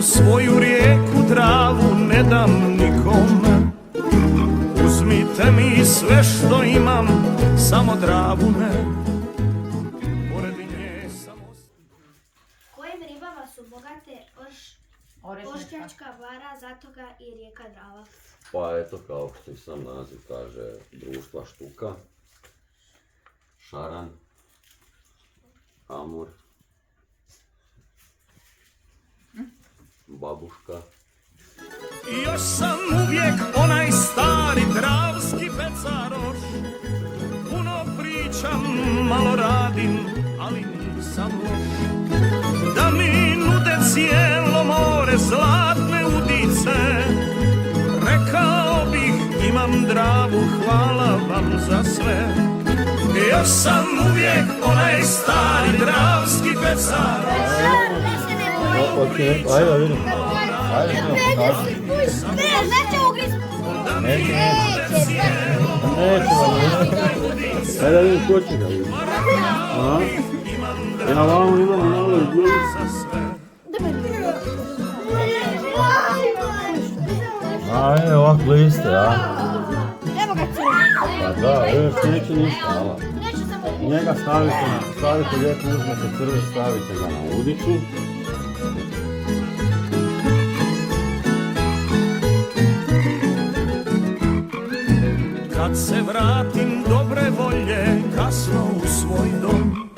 svoju rijeku Dravu ne dam nikome. Uzmite mi sve što imam, samo Dravu ne. Pored nje samo... Kojim ribama su bogate Ošćačka, Vara, Zatoga i rijeka Drava? Pa eto, kao što i sam naziv kaže, društva Štuka, Šaran, Amur, Babuška. Još sam uvijek onaj stari dravski pecaroš. Puno pričam, malo radim, ali nisam loš. Da mi nude cijelo more zlatne udice, rekao bih imam Dravu, hvala vam za sve. Još sam uvijek onaj stari dravski pecaroš. Ajde, vidim. Ajde, ajde, vidim, ko će ga vidim. Ja vamo imam malo izgleda. Ajde, ovako liste, a? Pa da, još neće ništa, ala. Njega stavite lijepo, uzmete crve, stavite ga na udicu. Kad se vratim dobre volje kasno u svoj dom,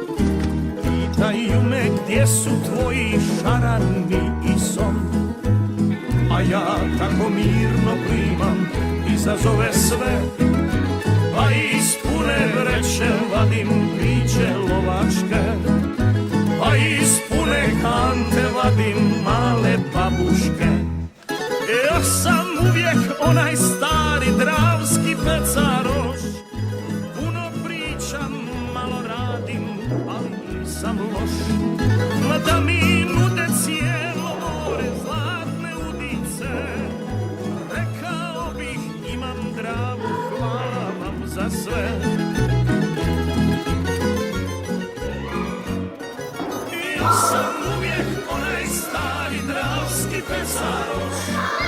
pitaju me gdje su tvoji šarani i son. A ja tako mirno primam, izazove sve, pa iz pune vreće vadim priče lovačke, pa iz pune kante vadim male babuške. Još sam uvijek onaj stari dravski pecaroš. Puno pričam, malo radim, ali nisam loš. Da mi nude cijelo more zlatne udice, rekao bih imam Dravu, hvala vam za sve. Još sam uvijek onaj stari dravski pecaroš.